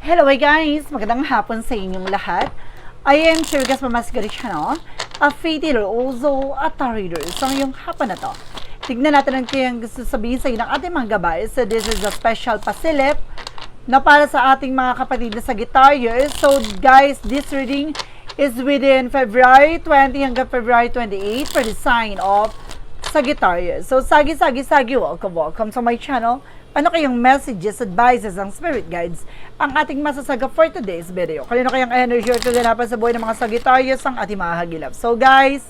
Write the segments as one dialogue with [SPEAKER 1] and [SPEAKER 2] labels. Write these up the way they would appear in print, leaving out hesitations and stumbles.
[SPEAKER 1] Hello guys! Magandang hapon sa inyong lahat. I am Chirgas Mamasgari Channel, a faith healer, also a tarot reader. So ngayong hapon na to, tignan natin ang kayang gusto sabihin sa inyo ng ating mga gabay. So this is a special pasilip na para sa ating mga kapatid na Sagittarius. So guys, this reading is within February 20 hanggang February 28 for the sign of Sagittarius. So Sagi, welcome to my channel. Ano kayong messages, advices, ang spirit guides ang ating masasaga for today's video? Kanino kayang energy or kaganapan sa buhay ng mga Sagittarius ang ating mahagilap? So guys,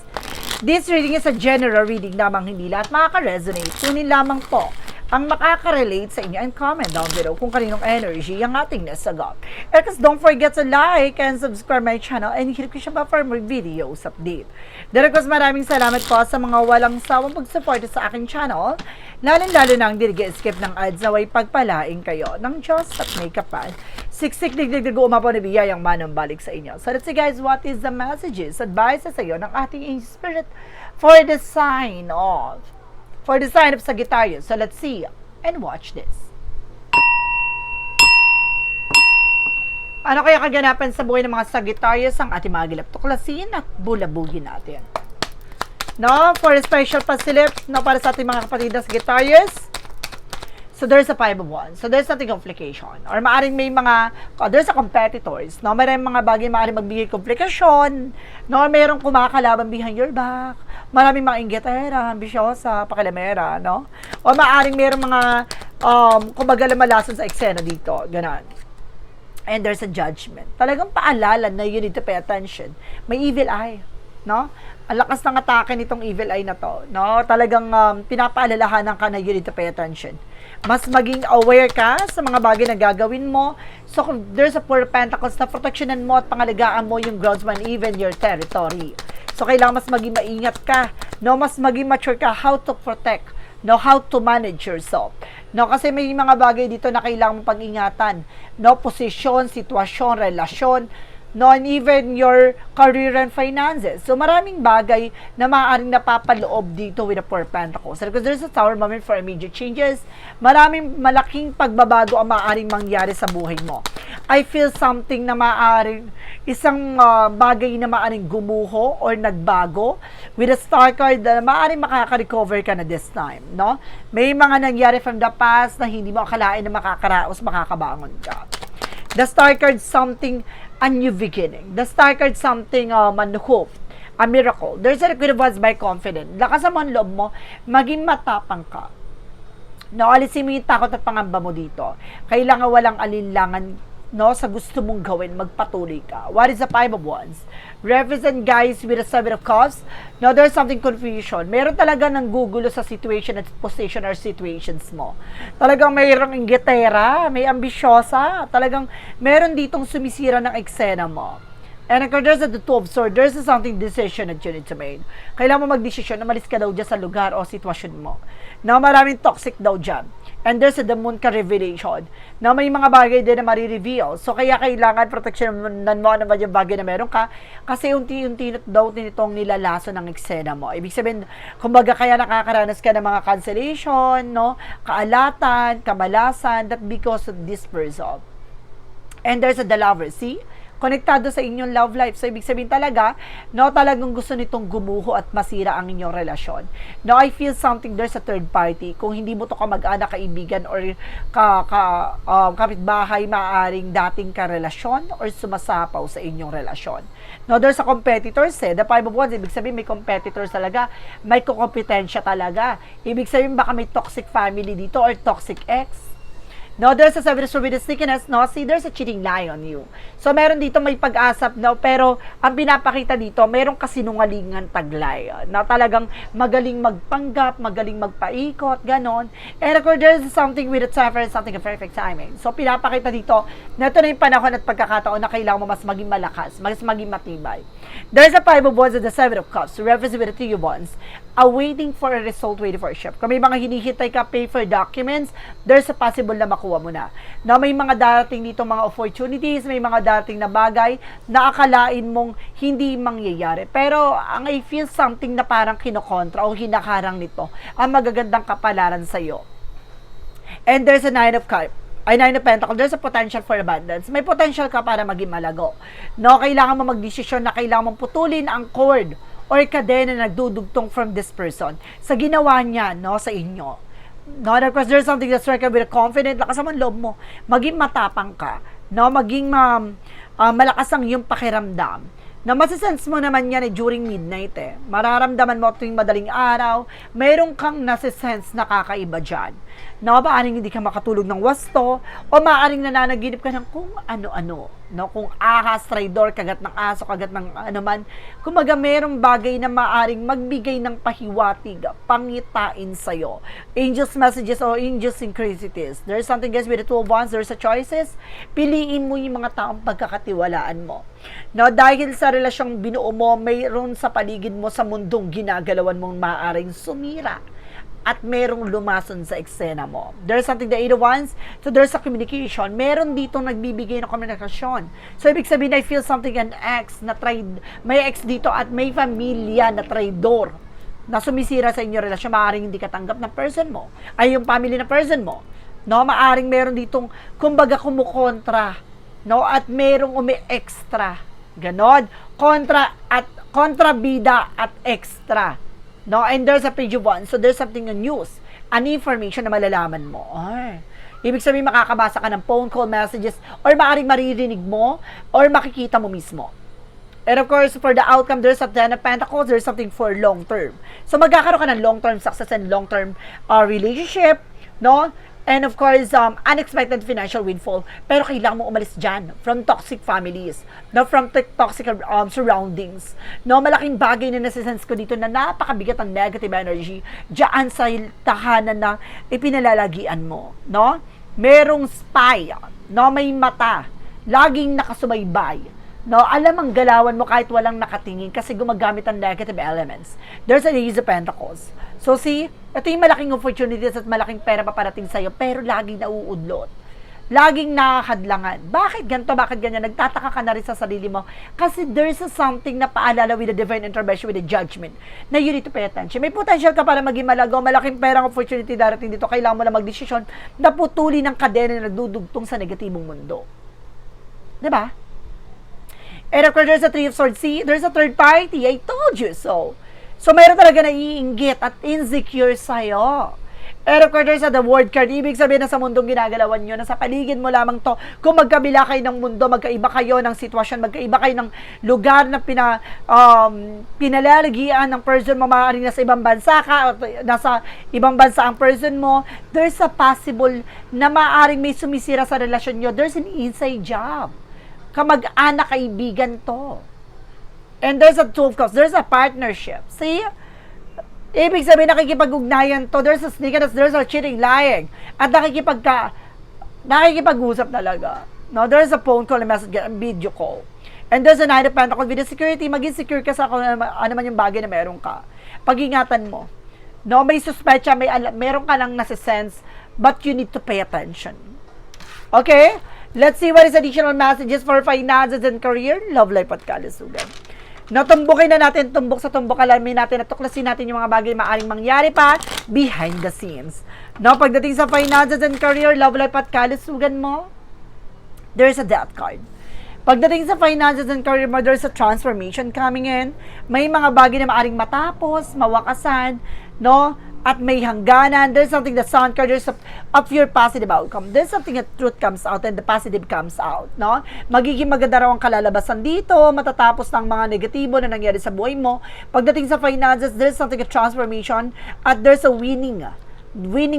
[SPEAKER 1] this reading is a general reading lamang, hindi lahat makaka-resonate. Kunin lamang po ang makaka-relate sa inyo and comment down below kung kaninong energy ang ating nasagot. And don't forget to like and subscribe my channel and hit ko siya pa for more videos update. Direct maraming salamat po sa mga walang sawang pag-support sa aking channel. Lalo na ang skip ng ads na way pagpalaing kayo ng Diyos at may kapal. Siksik digdig umapo na biyayang manong balik sa inyo. So let's see guys, what is the messages, advices sa iyo ng ating angel spirit for the sign of Sagittarius. So let's see and watch this. Ano kaya kaganapan sa buhay ng mga Sagittarius ang ating magilap? Tuklasin at bulabugin natin. No, for a special pasilip, no, para sa ating mga kapatid na Sagittarius. So there's a 5 of Wands. So there's nothing complication. Or maaring may mga, there's a competitors. No, may mga bagay maaring magbigay komplikasyon. No, mayroong kumakalaban behind your back. Maraming mga inggitera, ambisyosa, pakilamera, no? O maaring mayroong mga, kumbaga malason sa eksena dito. Ganon. And there's a judgment. Talagang paalala na you need to pay attention. May evil eye. No? Ang lakas ng atake nitong evil eye na to, no? Talagang pinapaalalahanan ka na you need to pay attention. Mas maging aware ka sa mga bagay na gagawin mo. So, kung there's a Four of Pentacles na proteksyonan mo at pangalagaan mo yung grounds man, even your territory. So, kailangan mas maging maingat ka, no? Mas maging mature ka how to protect, no? How to manage yourself. No, kasi may mga bagay dito na kailangan mong pag-ingatan, no? Posisyon, sitwasyon, relasyon, no, and even your career and finances. So, maraming bagay na maaaring napapaloob dito with the Four of Pentacles. Because there's a Tower moment for immediate changes. Maraming malaking pagbabago ang maaaring mangyari sa buhay mo. I feel something na maaaring, isang bagay na maaaring gumuho or nagbago with a Star card na maaaring makaka-recover ka na this time, no? May mga nangyari from the past na hindi mo akalain na makakaraos, makakabangon ka. The Star card, something, a new beginning. The Star card, something, hope, a miracle. There's a Queen of Wands by confident. Lakas mo ang loob mo, maging matapang ka. Alisin mo yung takot at pangamba mo dito. Kailangan walang alinlangan, no, sa gusto mong gawin, magpatuloy ka. What is the 5 of Wands? Represent guys with a 7 of Cups. No, there's something confusion. Meron talaga ng gugulo sa situation at position or situations mo. Talagang mayroong inggitera, may ambisyosa. Talagang meron ditong sumisira ng eksena mo. And there's the 2 of Swords, there's something decision that you need to make. Kailangan mo magdesisyon, umalis ka daw dyan sa lugar o sitwasyon mo. Na maraming toxic daw dyan. And there's the Moon ka revelation. Na may mga bagay din na marireveal. So kaya kailangan proteksyonan mo naman yung bagay na meron ka. Kasi unti-unti daw nitong nilalaso ng eksena mo. Ibig sabihin, kumbaga kaya nakakaranas ka ng mga cancellation, no? Kaalatan, kamalasan, that because of this person. And there's the Lover, see? Konektado sa inyong love life. So, ibig sabihin talaga, no, talagang gusto nitong gumuho at masira ang inyong relasyon. No, I feel something, there's a third party. Kung hindi mo to kamag-anak, kaibigan, or kapitbahay, maaaring dating karelasyon or sumasapaw sa inyong relasyon. No, there's a competitors, the 5 of Wands, ibig sabihin may competitors talaga, may kukompetensya talaga. Ibig sabihin baka may toxic family dito or toxic ex. No, there's a 7 of Swords with a sneakiness, no? See, there's a cheating lie on you. So, meron dito may pag-asap, no? Pero, ang pinapakita dito, meron kasinungalingan taglay. Na talagang magaling magpanggap, magaling magpaikot, ganon. And of course, there's something with a time and something of perfect timing. So, pinapakita dito, na ito na yung panahon at pagkakataon na kailangan mo mas maging malakas, mas maging matibay. There's a 5 of Wands and the 7 of Cups, represent with the 3 of Wands, awaiting for a result, waiting for a shift. Kung may mga hinihintay ka, pay for documents, there's a possible na makuha mo na. Na may mga darating dito mga opportunities, may mga darating na bagay na akalain mong hindi mangyayari. Pero ang I feel something na parang kinokontra o hinakarang nito ang magagandang kapalaran sa iyo. And there's a 9 of Cups. ay Nine of Pentacles, there's a potential for abundance. May potential ka para maging malago. No, kailangan mo magdesisyon na kailangan mong putulin ang cord or kadena na nagdudugtong from this person sa ginawa niya, no, sa inyo. No, of course, there's something that's working with confident, lakas naman loob mo. Maging matapang ka, no, maging malakas ang iyong pakiramdam. Na masisense mo naman yan during midnight Mararamdaman mo tuwing madaling araw, mayroon kang nasisense na kakaiba dyan. No, maaring hindi ka makatulog ng wasto, o maaring nananaginip ka ng kung ano-ano. No, kung ahas, traidor, kagat ng aso, kagat ng ano man. Kumaga mayroong bagay na maaring magbigay ng pahiwatig, pangitain sa'yo. Angels messages o angels synchronicities. There's something, guys, with the Two of Wands, there's a choices. Piliin mo yung mga taong pagkakatiwalaan mo. No, dahil sa relasyong binuo mo, mayroon sa paligid mo sa mundong ginagalawan mong maaaring sumira at merong lumason sa eksena mo. There's something, the Eight of Wands, so there's a communication. Meron dito nagbibigay ng komunikasyon. So, ibig sabihin, I feel something, an ex na may ex dito at may familia na traidor na sumisira sa inyong relasyon. Maaring hindi katanggap ng person mo, ay yung family na person mo. No, maaring meron ditong, kumbaga, kumukontra, no, at merong umi-extra. Ganon. Kontrabida at extra. No, and there's a page of wands. So there's something on news, an information na malalaman mo. Ay, ibig sabihin makakabasa ka ng phone call messages or maaaring maririnig mo or makikita mo mismo. And of course, for the outcome, there's a Ten of Pentacles, there's something for long term. So magkakaroon ka ng long-term success and long-term relationship, no? And of course, unexpected financial windfall. Pero kailangan mo umalis dyan from toxic families, no, from toxic surroundings. No, malaking bagay na nasisense ko dito na napakabigat ang negative energy dyan sa tahanan na ipinalalagian mo. No? Merong spy, no, may mata, laging nakasubaybay. No, alam ang galawan mo kahit walang nakatingin kasi gumagamit ang negative elements. There's an Ace of Pentacles. So see, ito yung malaking opportunities at malaking pera paparating sa'yo, pero laging nauudlot. Laging nakakadlangan. Bakit ganito? Bakit ganyan? Nagtataka ka na rin sa sarili mo. Kasi there's something na paalala with the divine intervention, with the judgment, na you need to pay attention. May potential ka para maging malago, malaking perang opportunity darating dito. Kailangan mo na magdesisyon na putuli ng kadena na nagdudugtong sa negatibong mundo. Diba? And of course, there's a Three of Swords. See, there's a third party. I told you so. So, mayroon talaga na iinggit at insecure sa'yo. And of course, there's the World card. Ibig sabihin na sa mundong ginagalawan nyo, na sa paligid mo lamang to, kung magkabila kayo ng mundo, magkaiba kayo ng sitwasyon, magkaiba kayo ng lugar na pinalalagian ng person mo, maaaring nasa ibang bansa ka, o nasa ibang bansa ang person mo, there's a possible na maaaring may sumisira sa relasyon nyo. There's an inside job. Kamag-anak, kaibigan to. And there's a Two of Cups. There's a partnership. See? Ibig sabihin, nakikipag-ugnayan to. There's a sneakiness. There's a cheating, lying. At nakikipag-usap talaga. No? There's a phone call, a message, a video call. And there's a Knight of Pentacles with the security. Maging secure ka sa kung ano man yung bagay na meron ka. Pag-ingatan mo. No? May suspecha, meron ka lang nasisense, but you need to pay attention. Okay? Let's see what is additional messages for finances and career, love life at kalusugan. Natumbukin na natin, tumbok sa tumbok, alamin natin at tuklasin natin yung mga bagay maaring mangyari pa behind the scenes. No, pagdating sa finances and career, love life at kalusugan mo, there's a death card. Pagdating sa finances and career mo, there's a transformation coming in. May mga bagay na maaring matapos, mawakasan, no? At may hangganan. There's something, the Sun card, there's a pure positive outcome. There's something that truth comes out and the positive comes out, no? Magiging maganda raw ang kalalabasan dito, matatapos ng mga negatibo na nangyari sa buhay mo. Pagdating sa finances, there's something, a transformation, at there's a winning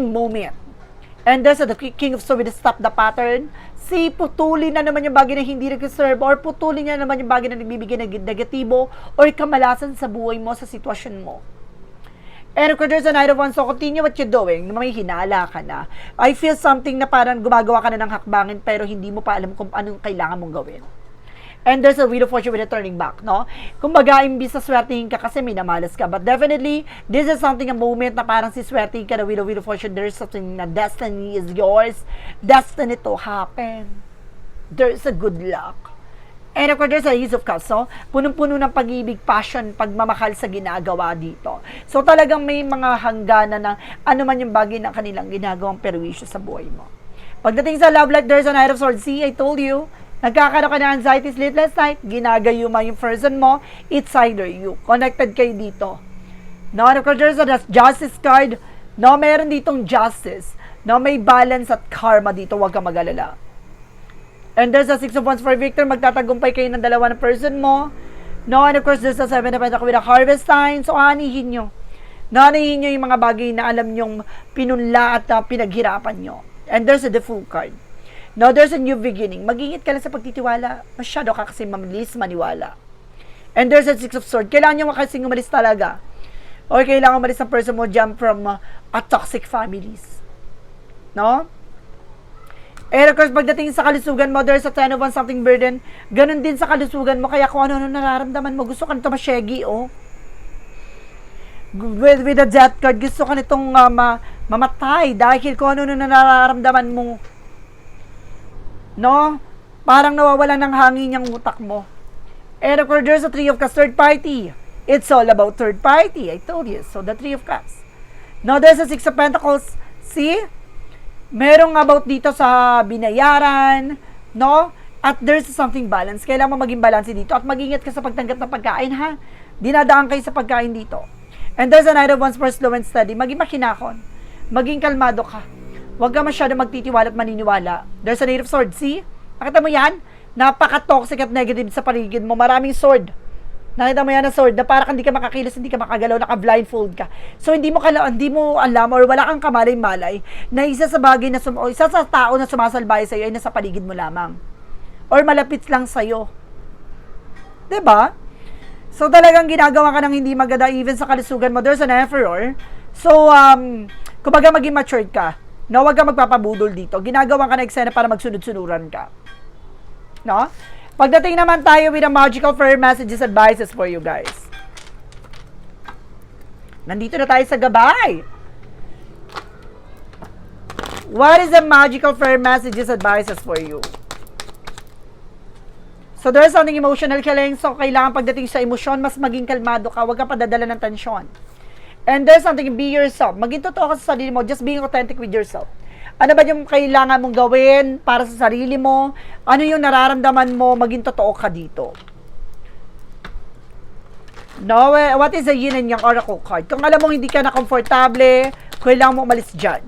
[SPEAKER 1] moment. And there's the King of Swords, stop the pattern. Si putulin na naman yung bagay na hindi nag-serve, or putulin na naman yung bagay na nagbibigay ng negatibo or kamalasan sa buhay mo, sa sitwasyon mo. And of course, there's a Knight of Wands, so continue what you're doing. May hinala ka na. I feel something na parang gumagawa ka na ng hakbangin pero hindi mo pa alam kung anong kailangan mong gawin. And there's a Wheel of Fortune with a turning back, no? Kumbaga, imbis na swertihin ka kasi minamalas ka. But definitely, this is something, a moment na parang siswertihin ka na Wheel of Fortune. There's something na destiny is yours. Destiny to happen. There's a good luck. And of course, there's a Ace of Cups. So, punong-puno ng pag-ibig, passion, pagmamahal sa ginagawa dito. So, talagang may mga hangganan na ano man yung bagay na kanilang ginagawang perwisyo sa buhay mo. Pagdating sa love life, there's a Knight of Swords. See, I told you, nagkakaroon ka ng anxiety, sleepless night, ginagayuma yung person mo, it's either you. Connected kayo dito. No, of course, there's a justice card. No, meron ditong justice. No, may balance at karma dito, huwag ka mag-alala. And there's a 6 of Wands for Victor, magtatagumpay kayo ng dalawa ng person mo. No, and of course, there's a 7 of Pentacles with a harvest sign, so anihin nyo. No, anihin nyo yung mga bagay na alam nyong pinunla at pinaghirapan nyo. And there's a the Fool card. No, there's a new beginning. Mag-ingat ka lang sa pagtitiwala. Masyado ka kasi mabilis maniwala. And there's a 6 of Swords. Kailangan nyo kasing umalis talaga. O kailangan umalis ng person mo jump from a toxic families. No? And of course, pagdating sa kalusugan mo, there's a 10 of Wands, something burden. Ganon din sa kalusugan mo. Kaya kung ano nararamdaman mo, gusto ka nito masyegi, oh. With the death card, gusto ka nitong mamatay dahil kung ano nararamdaman mo. No? Parang nawawalan ng hangin yung utak mo. And of course, there's a 3 of Cups, third party. It's all about third party. I told you. So, the 3 of Cups. Now, there's a 6 of Pentacles. See? Merong about dito sa binayaran. No? At there's something balance. Kailangan mo maging balance dito. At mag-ingat ka sa pagtanggap ng pagkain, ha? Dinadaan kayo sa pagkain dito. And there's a Knight of Wands for slow and steady. Maging makinakon. Maging kalmado ka. Huwag ka masyado magtitiwala at maniniwala. There's a Knight of Swords. See? Nakita mo yan? Napaka-toxic at negative sa paligid mo. Maraming sword. Nakita mo yan na sword na parang hindi ka makakilos, hindi ka makagalaw, naka-blindfold ka. So, hindi mo alam or wala kang kamalay-malay na isa sa bagay na isa sa tao na sumasalbay sa iyo ay nasa paligid mo lamang. Or malapit lang sa iyo. 'Di ba? So, talagang ginagawa ka ng hindi maganda even sa kalusugan mo. There's an Emperor. So, kumbaga maging matured ka. No, wag ka magpapabudol dito. Ginagawa ka na eksena para magsunod-sunuran ka. No? Pagdating naman tayo with a magical prayer messages advices for you guys. Nandito na tayo sa gabay. What is the magical prayer messages advices for you? So, there's something emotional killing. So, kailangan pagdating sa emosyon, mas maging kalmado ka. Huwag ka padadala ng tensyon. And there's something, be yourself. Maging totoo ka sa sarili mo. Just being authentic with yourself. Ano ba yung kailangan mong gawin para sa sarili mo? Ano yung nararamdaman mo? Maging totoo ka dito. No, what is the yin and yang oracle card? Kung alam mo hindi ka na komportable, kailangan mo umalis dyan.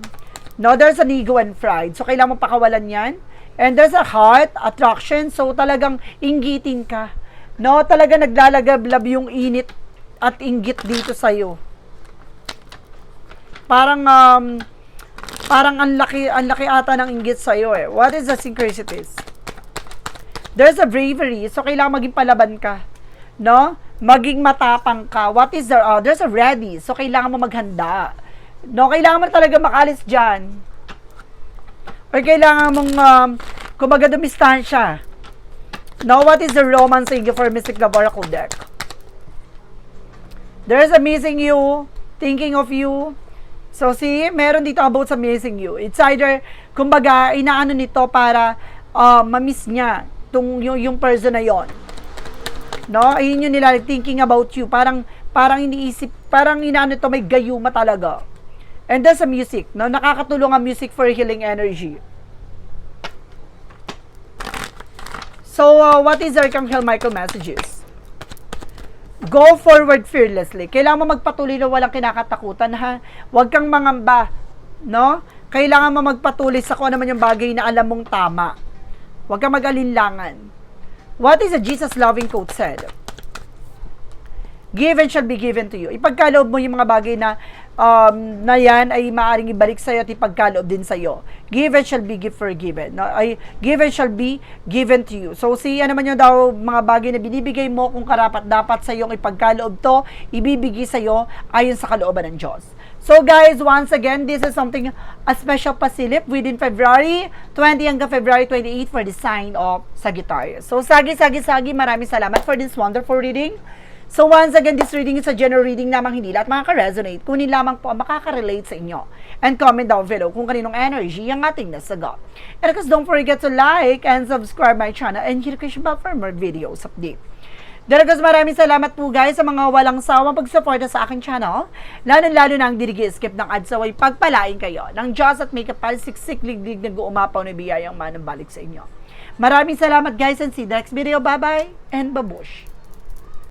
[SPEAKER 1] No, there's an ego and pride. So, kailangan mo pakawalan yan. And there's a heart, attraction. So, talagang inggitin ka. No, talaga naglalagablab yung init at inggit dito sa'yo. Parang ang laki ata ng inggit sa'yo eh. What is the synchronicities? There's a bravery. So, kailangan maging palaban ka. No? Maging matapang ka. What is the, there's a ready. So, kailangan mo maghanda. No? Kailangan mo talaga makalis dyan. Or kailangan mong, kumbaga dumistansya. No? What is the romance for Mystic Love Oracle deck? There's a missing you, thinking of you. So, see, meron dito about sa missing you. It's either, kumbaga, inaano nito para ma-miss niya yung person na yon. No? Ayun yung nila, thinking about you. Parang iniisip, parang inaano ito, may gayuma talaga. And there's a music. No? Nakakatulong ang music for healing energy. So, what is Archangel Michael messages? Go forward fearlessly. Kailangan mo magpatuloy na walang kinakatakutan, ha? Huwag kang mangamba, no? Kailangan mo magpatuloy sa kung ano man yung bagay na alam mong tama. Huwag kang mag-alinlangan. What is a Jesus-loving quote said? Given shall be given to you. Ipagkaloob mo yung mga bagay na yan ay maaaring ibalik sa'yo at ipagkaloob din sa'yo. Given shall be forgiven. No? Given shall be given to you. So, ano man yung daw mga bagay na binibigay mo kung karapat-dapat sa'yo ipagkaloob to, ibibigay sa'yo ayon sa kalooban ng Diyos. So, guys, once again, this is something, a special pasilip within February 20 hanggang February 28 for the sign of Sagittarius. So, sagi, maraming salamat for this wonderful reading. So once again, this reading is a general reading lamang, hindi lahat makaka-resonate. Kunin lamang po ang makaka-relate sa inyo. And comment down below kung kaninong energy ang ating nasagot. And of course, don't forget to like and subscribe my channel and hit the bell for more videos update. Daragos, maraming salamat po guys sa mga walang sawang pagsuporta sa aking channel. Lalo-lalo na ang dirigi-skip ng adsaway pagpalain kayo ng Diyos at may kapal siksik liglig nag-uumapaw na biyayang manang balik sa inyo. Maraming salamat guys and see you next video. Bye-bye and babush!